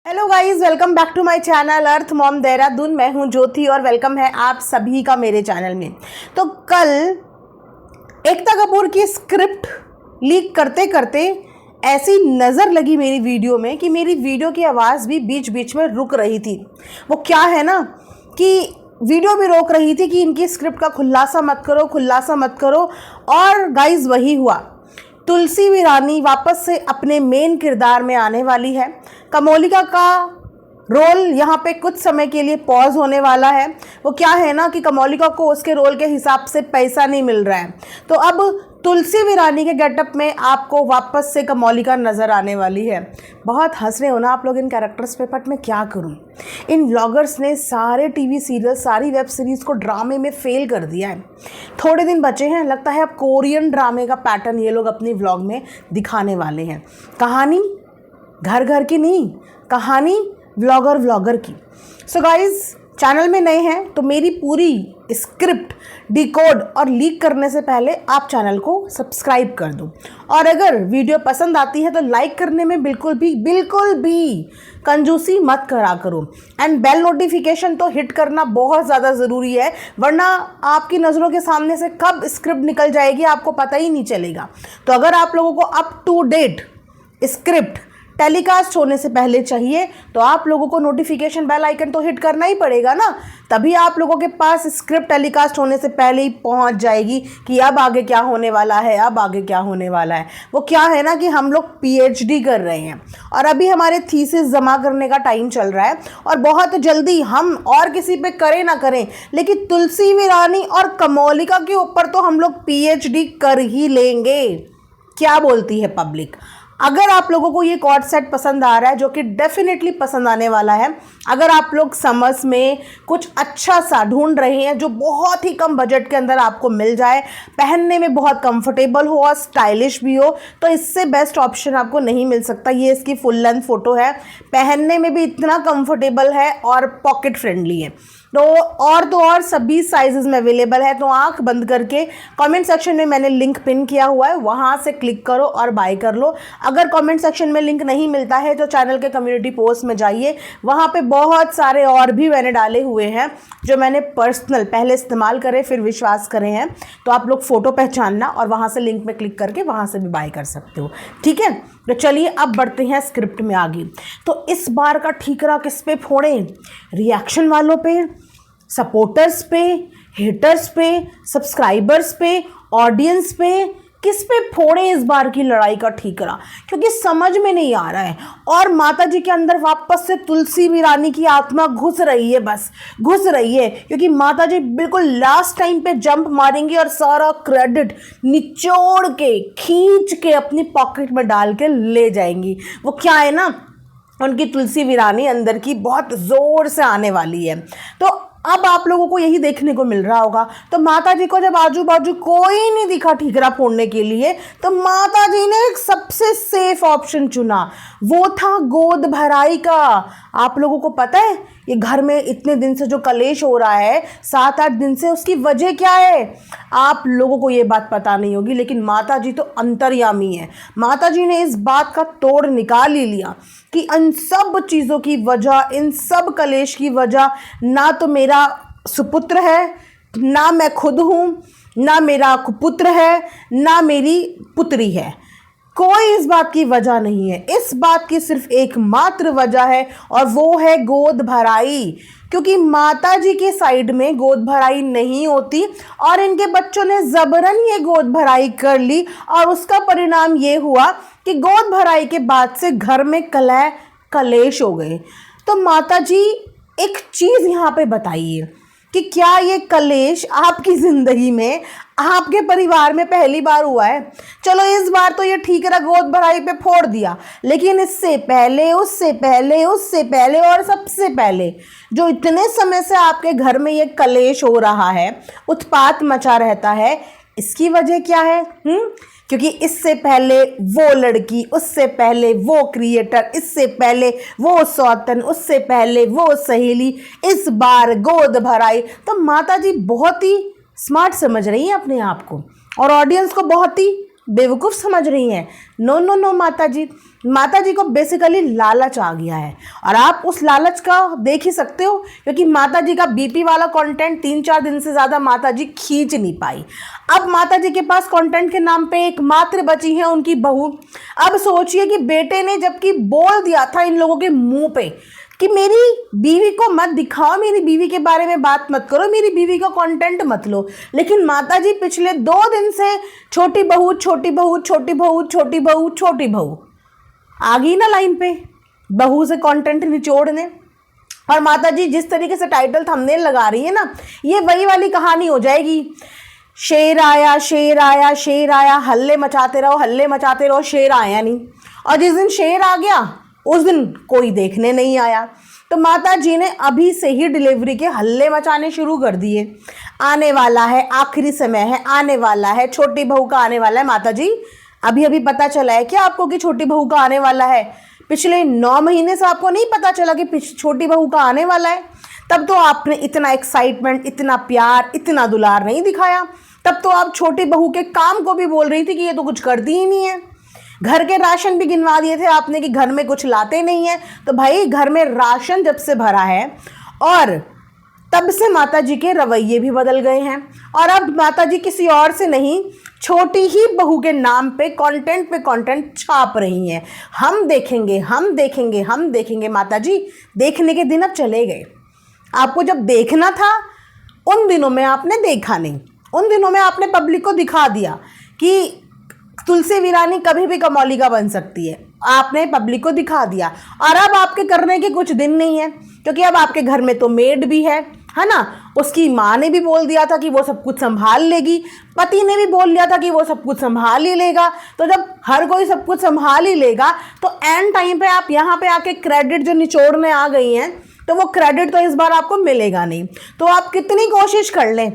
Hello guys, welcome back to my channel Earth Mom Dehradun. मैं हूं ज्योति और वेलकम है आप सभी का मेरे चैनल में। तो कल एकता कपूर की स्क्रिप्ट लीक करते करते ऐसी नज़र लगी मेरी वीडियो में कि मेरी वीडियो की आवाज़ भी बीच बीच में रुक रही थी। वो क्या है ना कि वीडियो भी रोक रही थी कि इनकी स्क्रिप्ट का खुलासा मत करो, खुलासा मत करो। और गाइस वही हुआ। तुलसी वीरानी वापस से अपने मेन किरदार में आने वाली है। कमोलिका का रोल यहाँ पे कुछ समय के लिए पॉज होने वाला है। वो क्या है ना कि कमोलिका को उसके रोल के हिसाब से पैसा नहीं मिल रहा है, तो अब तुलसी वीरानी के गेटअप में आपको वापस से कमोलिका नज़र आने वाली है। बहुत हंस रहे हो ना आप लोग इन कैरेक्टर्स पे, बट मैं क्या करूँ, इन व्लॉगर्स ने सारे टीवी सीरियल, सारी वेब सीरीज़ को ड्रामे में फेल कर दिया है। थोड़े दिन बचे हैं, लगता है अब कोरियन ड्रामे का पैटर्न ये लोग अपनी व्लॉग में दिखाने वाले हैं। कहानी घर घर की नहीं, कहानी व्लॉगर की। सो गाइज, चैनल में नए हैं तो मेरी पूरी स्क्रिप्ट डिकोड और लीक करने से पहले आप चैनल को सब्सक्राइब कर दो, और अगर वीडियो पसंद आती है तो लाइक करने में बिल्कुल भी कंजूसी मत करा करो। एंड बेल नोटिफिकेशन तो हिट करना बहुत ज़्यादा ज़रूरी है, वरना आपकी नज़रों के सामने से कब स्क्रिप्ट निकल जाएगी आपको पता ही नहीं चलेगा। तो अगर आप लोगों को up to date script telecast होने से पहले चाहिए तो आप लोगों को नोटिफिकेशन बेल आइकन तो हिट करना ही पड़ेगा ना, तभी आप लोगों के पास स्क्रिप्ट टेलीकास्ट होने से पहले ही पहुंच जाएगी कि अब आगे क्या होने वाला है, अब आगे क्या होने वाला है। वो क्या है ना कि हम लोग पीएचडी कर रहे हैं और अभी हमारे थीसिस जमा करने का टाइम चल रहा है, और बहुत जल्दी हम और किसी पे करें ना करें, लेकिन तुलसी वीरानी और कमोलिका के ऊपर तो हम लोग पीएचडी कर ही लेंगे। क्या बोलती है पब्लिक? अगर आप लोगों को ये कॉर्ड सेट पसंद आ रहा है, जो कि डेफिनेटली पसंद आने वाला है, अगर आप लोग समर्स में कुछ अच्छा सा ढूंढ रहे हैं जो बहुत ही कम बजट के अंदर आपको मिल जाए, पहनने में बहुत कंफर्टेबल हो और स्टाइलिश भी हो, तो इससे बेस्ट ऑप्शन आपको नहीं मिल सकता। ये इसकी फुल लेंथ फ़ोटो है, पहनने में भी इतना कंफर्टेबल है और पॉकेट फ्रेंडली है। तो और सभी साइजेस में अवेलेबल है। तो आंख बंद करके कमेंट सेक्शन में मैंने लिंक पिन किया हुआ है, वहां से क्लिक करो और बाय कर लो। अगर कमेंट सेक्शन में लिंक नहीं मिलता है तो चैनल के कम्युनिटी पोस्ट में जाइए, वहां पे बहुत सारे और भी मैंने डाले हुए हैं जो मैंने पर्सनल पहले इस्तेमाल करे फिर विश्वास करे हैं। तो आप लोग फ़ोटो पहचानना और वहाँ से लिंक में क्लिक करके वहाँ से भी बाय कर सकते हो, ठीक है। तो चलिए अब बढ़ते हैं स्क्रिप्ट में आगे। तो इस बार का ठीकरा किस पे फोड़े? रिएक्शन वालों पे, सपोर्टर्स पे, हेटर्स पे, सब्सक्राइबर्स पे, ऑडियंस पे, किस पे फोड़े इस बार की लड़ाई का ठीकरा? क्योंकि समझ में नहीं आ रहा है। और माता जी के अंदर वापस से तुलसी वीरानी की आत्मा घुस रही है, बस घुस रही है, क्योंकि माता जी बिल्कुल लास्ट टाइम पे जंप मारेंगी और सारा क्रेडिट निचोड़ के खींच के अपनी पॉकेट में डाल के ले जाएंगी। वो क्या है ना, उनकी तुलसी वीरानी अंदर की बहुत जोर से आने वाली है। तो अब आप लोगों को यही देखने को मिल रहा होगा। तो माता जी को जब आजू बाजू कोई नहीं दिखा ठीकरा फोड़ने के लिए, तो माता जी ने एक सबसे सेफ ऑप्शन चुना, वो था गोद भराई का। आप लोगों को पता है ये घर में इतने दिन से जो कलेश हो रहा है, 7-8 दिन से, उसकी वजह क्या है? आप लोगों को ये बात पता नहीं होगी, लेकिन माता जी तो अंतर्यामी है। माता जी ने इस बात का तोड़ निकाल ही लिया कि इन सब चीज़ों की वजह, इन सब कलेश की वजह ना तो मेरा सुपुत्र है, ना मैं खुद हूँ, ना मेरा कुपुत्र है, ना मेरी पुत्री है। कोई इस बात की वजह नहीं है। इस बात की सिर्फ एकमात्र वजह है, और वो है गोद भराई। क्योंकि माता जी के साइड में गोद भराई नहीं होती और इनके बच्चों ने जबरन ये गोद भराई कर ली, और उसका परिणाम ये हुआ कि गोद भराई के बाद से घर में कलह कलेश हो गए। तो माता जी एक चीज़ यहाँ पे बताइए कि क्या ये कलेश आपकी ज़िंदगी में, आपके परिवार में पहली बार हुआ है? चलो इस बार तो ये ठीकरा गोद भराई पे फोड़ दिया, लेकिन इससे पहले, उससे पहले और सबसे पहले जो इतने समय से आपके घर में ये कलेश हो रहा है, उत्पात मचा रहता है, इसकी वजह क्या है? क्योंकि इससे पहले वो लड़की, उससे पहले वो क्रिएटर, इससे पहले वो सौतन, उससे पहले वो सहेली, इस बार गोद भराई। तो माता जी बहुत ही स्मार्ट समझ रही हैं अपने आप को, और ऑडियंस को बहुत ही बेवकूफ़ समझ रही हैं? नो नो नो माता जी को बेसिकली लालच आ गया है, और आप उस लालच का देख ही सकते हो, क्योंकि माता जी का बीपी वाला कंटेंट 3-4 दिन से ज़्यादा माता जी खींच नहीं पाई। अब माता जी के पास कंटेंट के नाम पे एक मात्र बची है उनकी बहू। अब सोचिए कि बेटे ने जबकि बोल दिया था इन लोगों के मुंह पे कि मेरी बीवी को मत दिखाओ, मेरी बीवी के बारे में बात मत करो, मेरी बीवी का कंटेंट मत लो, लेकिन माताजी पिछले 2 दिन से छोटी बहू छोटी बहू छोटी बहू छोटी बहू छोटी बहू आ गई ना लाइन पे बहू से कंटेंट निचोड़ने। और माताजी जिस तरीके से टाइटल थंबनेल लगा रही है ना, ये वही वाली कहानी हो जाएगी, शेर आया शेर आया शेर आया, हल्ले मचाते रहो, शेर आया नहीं। और जिस दिन शेर आ गया उस दिन कोई देखने नहीं आया। तो माता जी ने अभी से ही डिलीवरी के हल्ले मचाने शुरू कर दिए। आने वाला है, आखिरी समय है, आने वाला है, छोटी बहू का आने वाला है। माता जी अभी पता चला है क्या आपको कि छोटी बहू का आने वाला है? पिछले 9 महीने से आपको नहीं पता चला कि छोटी बहू का आने वाला है? तब तो आपने इतना एक्साइटमेंट, इतना प्यार, इतना दुलार नहीं दिखाया। तब तो आप छोटी बहू के काम को भी बोल रही थी कि ये तो कुछ करती ही नहीं है। घर के राशन भी गिनवा दिए थे आपने कि घर में कुछ लाते नहीं है। तो भाई घर में राशन जब से भरा है और तब से माताजी के रवैये भी बदल गए हैं, और अब माताजी किसी और से नहीं, छोटी ही बहू के नाम पे कंटेंट छाप रही हैं। हम देखेंगे माताजी, देखने के दिन अब चले गए। आपको जब देखना था उन दिनों में आपने देखा नहीं, उन दिनों में आपने पब्लिक को दिखा दिया कि तुलसी वीरानी कभी भी कमौलिका बन सकती है, आपने पब्लिक को दिखा दिया। और अब आपके करने के कुछ दिन नहीं है, क्योंकि अब आपके घर में तो मेड भी है ना। उसकी माँ ने भी बोल दिया था कि वो सब कुछ संभाल लेगी, पति ने भी बोल दिया था कि वो सब कुछ संभाल ही लेगा। तो जब हर कोई सब कुछ संभाल ही लेगा तो एंड टाइम पे आप यहाँ पे आके क्रेडिट जो निचोड़ने आ गई हैं, तो वो क्रेडिट तो इस बार आपको मिलेगा नहीं। तो आप कितनी कोशिश कर लें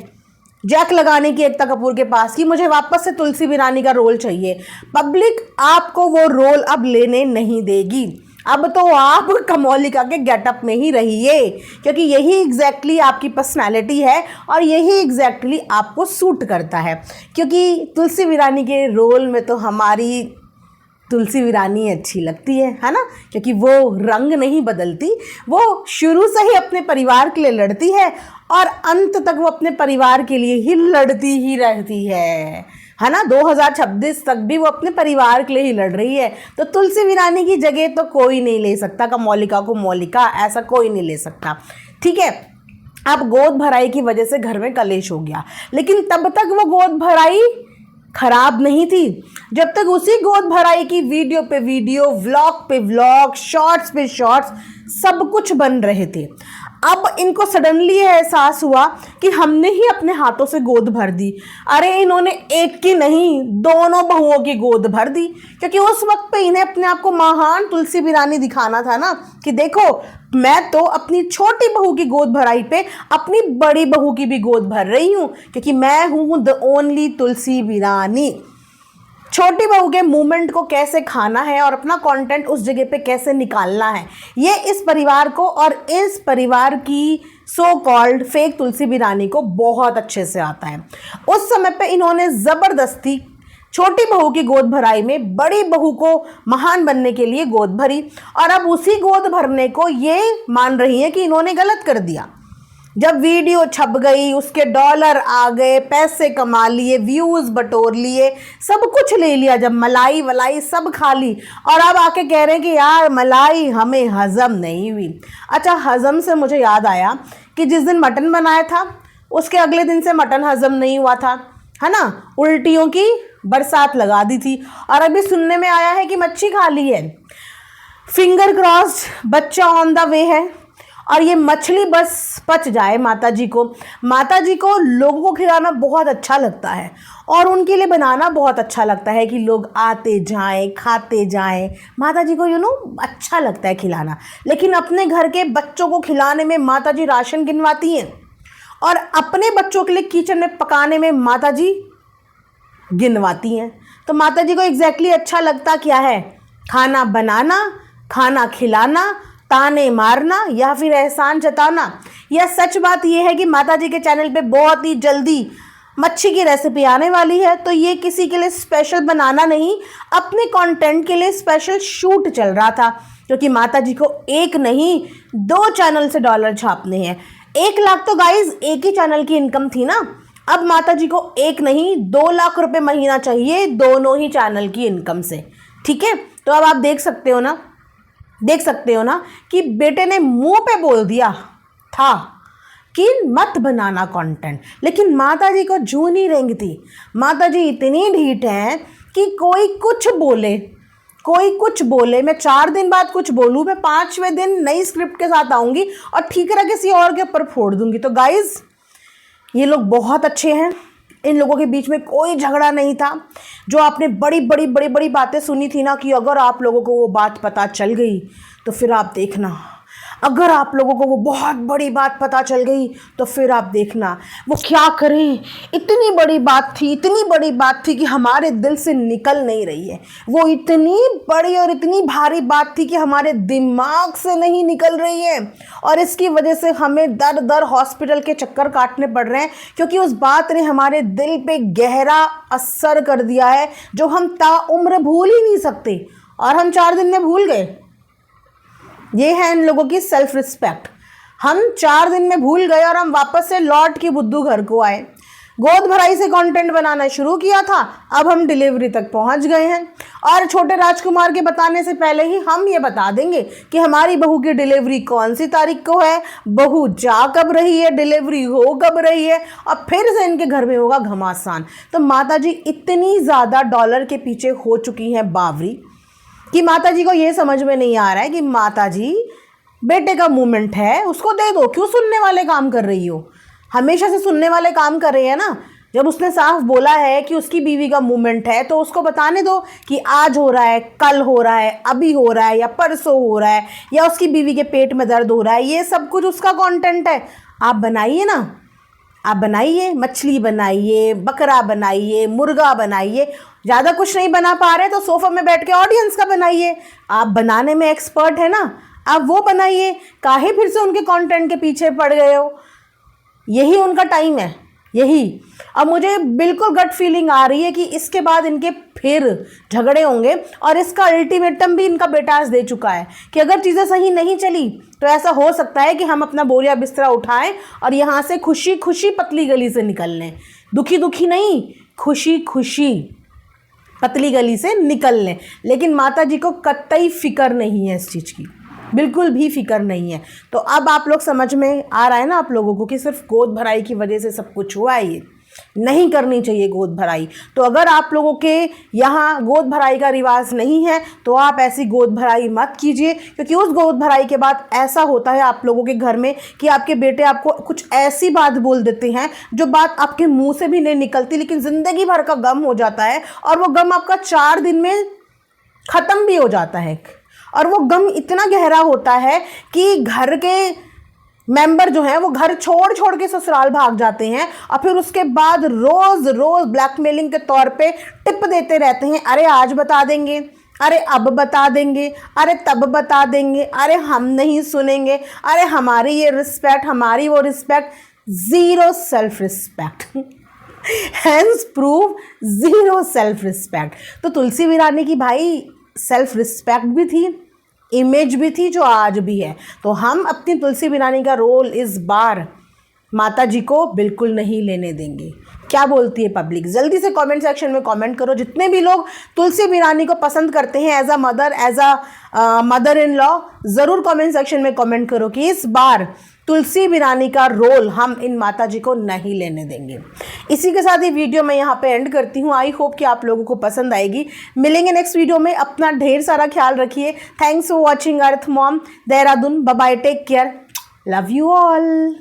जैक लगाने की एकता कपूर के पास कि मुझे वापस से तुलसी वीरानी का रोल चाहिए, पब्लिक आपको वो रोल अब लेने नहीं देगी। अब तो आप कमौलिका के गेटअप में ही रहिए, क्योंकि यही एग्जैक्टली आपकी पर्सनालिटी है और यही एग्जैक्टली आपको सूट करता है। क्योंकि तुलसी वीरानी के रोल में तो हमारी तुलसी वीरानी अच्छी लगती है ना, क्योंकि वो रंग नहीं बदलती, वो शुरू से ही अपने परिवार के लिए लड़ती है और अंत तक वो अपने परिवार के लिए ही लड़ती ही रहती है ना। 2026 तक भी वो अपने परिवार के लिए ही लड़ रही है। तो तुलसी वीरानी की जगह तो कोई नहीं ले सकता, कमौलिका को मौलिका ऐसा कोई नहीं ले सकता, ठीक है। अब गोद भराई की वजह से घर में कलेश हो गया, लेकिन तब तक वो गोद भराई खराब नहीं थी जब तक उसी गोद भराई की वीडियो पे वीडियो, व्लॉग पे व्लॉग, शॉर्ट्स पे शॉर्ट्स सब कुछ बन रहे थे। अब इनको सडनली एहसास हुआ कि हमने ही अपने हाथों से गोद भर दी। अरे इन्होंने एक की नहीं, दोनों बहुओं की गोद भर दी, क्योंकि उस वक्त पे इन्हें अपने आप को महान तुलसी वीरानी दिखाना था ना, कि देखो मैं तो अपनी छोटी बहू की गोद भराई पे अपनी बड़ी बहू की भी गोद भर रही हूँ, क्योंकि मैं हूँ द ओनली तुलसी वीरानी। छोटी बहू के मूवमेंट को कैसे खाना है और अपना कंटेंट उस जगह पे कैसे निकालना है, ये इस परिवार को और इस परिवार की सो कॉल्ड फेक तुलसी वीरानी को बहुत अच्छे से आता है। उस समय पे इन्होंने ज़बरदस्ती छोटी बहू की गोद भराई में बड़ी बहू को महान बनने के लिए गोद भरी, और अब उसी गोद भरने को ये मान रही है कि इन्होंने गलत कर दिया। जब वीडियो छप गई, उसके डॉलर आ गए, पैसे कमा लिए, व्यूज़ बटोर लिए, सब कुछ ले लिया, जब मलाई वलाई सब खा ली, और अब आके कह रहे हैं कि यार मलाई हमें हज़म नहीं हुई। अच्छा, हज़म से मुझे याद आया कि जिस दिन मटन बनाया था उसके अगले दिन से मटन हज़म नहीं हुआ था, है ना, उल्टियों की बरसात लगा दी थी, और अभी सुनने में आया है कि मच्छी खा ली है। फिंगर क्रॉस्ड, बच्चा ऑन द वे है, और ये मछली बस पच जाए माता जी को। माता जी को लोगों को खिलाना बहुत अच्छा लगता है और उनके लिए बनाना बहुत अच्छा लगता है कि लोग आते जाएं, खाते जाएं। माता जी को अच्छा लगता है खिलाना, लेकिन अपने घर के बच्चों को खिलाने में माता जी राशन गिनवाती हैं, और अपने बच्चों के लिए किचन में पकाने में माता जी गिनवाती हैं। तो माता जी को एग्जैक्टली अच्छा लगता क्या है? खाना बनाना, खाना खिलाना, ताने मारना, या फिर एहसान जताना। यह सच बात यह है कि माता जी के चैनल पे बहुत ही जल्दी मच्छी की रेसिपी आने वाली है, तो ये किसी के लिए स्पेशल बनाना नहीं, अपने कंटेंट के लिए स्पेशल शूट चल रहा था, क्योंकि माता जी को एक नहीं 2 चैनल से डॉलर छापने हैं। 1 लाख तो गाइज एक ही चैनल की इनकम थी ना, अब माता जी को 1 नहीं 2 लाख रुपए महीना चाहिए दोनों ही चैनल की इनकम से। ठीक है, तो अब आप देख सकते हो ना कि बेटे ने मुंह पे बोल दिया था कि मत बनाना कंटेंट, लेकिन माता जी को जू नहीं रेंगती। माता जी इतनी ढीठ हैं कि कोई कुछ बोले, मैं 4 दिन बाद कुछ बोलूँ, मैं 5वें दिन नई स्क्रिप्ट के साथ आऊँगी और ठीकरा किसी और के ऊपर फोड़ दूंगी। तो गाइज ये लोग बहुत अच्छे हैं, इन लोगों के बीच में कोई झगड़ा नहीं था। जो आपने बड़ी बातें सुनी थी ना कि अगर आप लोगों को वो बात पता चल गई तो फिर आप देखना, अगर आप लोगों को वो बहुत बड़ी बात पता चल गई तो फिर आप देखना वो क्या करें। इतनी बड़ी बात थी कि हमारे दिल से निकल नहीं रही है। वो इतनी बड़ी और इतनी भारी बात थी कि हमारे दिमाग से नहीं निकल रही है, और इसकी वजह से हमें दर हॉस्पिटल के चक्कर काटने पड़ रहे हैं, क्योंकि उस बात ने हमारे दिल पे गहरा असर कर दिया है जो हम ताउम्र भूल ही नहीं सकते, और हम 4 दिन में भूल गए। ये है इन लोगों की सेल्फ रिस्पेक्ट। हम 4 दिन में भूल गए और हम वापस से लौट के बुद्धू घर को आए। गोद भराई से कंटेंट बनाना शुरू किया था, अब हम डिलीवरी तक पहुंच गए हैं, और छोटे राजकुमार के बताने से पहले ही हम ये बता देंगे कि हमारी बहू की डिलीवरी कौन सी तारीख को है, बहू जा कब रही है, डिलीवरी हो कब रही है, और फिर से इनके घर में होगा घमासान। तो माता जी इतनी ज़्यादा डॉलर के पीछे हो चुकी हैं बावरी कि माता जी को ये समझ में नहीं आ रहा है कि माता जी बेटे का मूवमेंट है उसको दे दो, क्यों सुनने वाले काम कर रही हो। हमेशा से सुनने वाले काम कर रही है ना। जब उसने साफ बोला है कि उसकी बीवी का मूवमेंट है तो उसको बताने दो कि आज हो रहा है, कल हो रहा है, अभी हो रहा है, या परसों हो रहा है, या उसकी बीवी के पेट में दर्द हो रहा है। ये सब कुछ उसका कंटेंट है। आप बनाइए ना, आप बनाइए, मछली बनाइए, बकरा बनाइए, मुर्गा बनाइए। ज़्यादा कुछ नहीं बना पा रहे तो सोफा में बैठ के ऑडियंस का बनाइए। आप बनाने में एक्सपर्ट है ना, आप वो बनाइए। काहे फिर से उनके कंटेंट के पीछे पड़ गए हो। यही उनका टाइम है, यही। अब मुझे बिल्कुल गट फीलिंग आ रही है कि इसके बाद इनके फिर झगड़े होंगे, और इसका अल्टीमेटम भी इनका बेटा आज दे चुका है कि अगर चीज़ें सही नहीं चली तो ऐसा हो सकता है कि हम अपना बोरिया बिस्तरा उठाएं और यहाँ से खुशी खुशी पतली गली से निकल लें। दुखी दुखी नहीं, खुशी खुशी पतली गली से निकल लें। लेकिन माता जी को कतई फिक्र नहीं है इस चीज़ की, बिल्कुल भी फिक्र नहीं है। तो अब आप लोग समझ में आ रहा है ना आप लोगों को कि सिर्फ गोद भराई की वजह से सब कुछ हुआ है। ये नहीं करनी चाहिए गोद भराई। तो अगर आप लोगों के यहाँ गोद भराई का रिवाज नहीं है तो आप ऐसी गोद भराई मत कीजिए, क्योंकि उस गोद भराई के बाद ऐसा होता है आप लोगों के घर में कि आपके बेटे आपको कुछ ऐसी बात बोल देते हैं जो बात आपके मुंह से भी नहीं निकलती, लेकिन ज़िंदगी भर का गम हो जाता है, और वो गम आपका 4 दिन में ख़त्म भी हो जाता है। और वो गम इतना गहरा होता है कि घर के मेंबर जो हैं वो घर छोड़ के ससुराल भाग जाते हैं, और फिर उसके बाद रोज़ ब्लैकमेलिंग के तौर पे टिप देते रहते हैं। अरे आज बता देंगे, अरे अब बता देंगे, अरे तब बता देंगे, अरे हम नहीं सुनेंगे, अरे हमारी ये रिस्पेक्ट, हमारी वो respect. Zero self respect, hence prove zero self respect. तो तुलसी वीरानी की भाई सेल्फ रिस्पेक्ट भी थी, इमेज भी थी, जो आज भी है। तो हम अपनी तुलसी वीरानी का रोल इस बार माता जी को बिल्कुल नहीं लेने देंगे। क्या बोलती है पब्लिक? जल्दी से कमेंट सेक्शन में कमेंट करो। जितने भी लोग तुलसी वीरानी को पसंद करते हैं as a mother in law, ज़रूर कमेंट सेक्शन में कमेंट करो कि इस बार तुलसी वीरानी का रोल हम इन माता जी को नहीं लेने देंगे। इसी के साथ ये वीडियो मैं यहाँ पे एंड करती हूँ। आई होप कि आप लोगों को पसंद आएगी। मिलेंगे नेक्स्ट वीडियो में। अपना ढेर सारा ख्याल रखिए। Thanks for watching Earth Mom Dehradun. Bye bye, take care, love you all.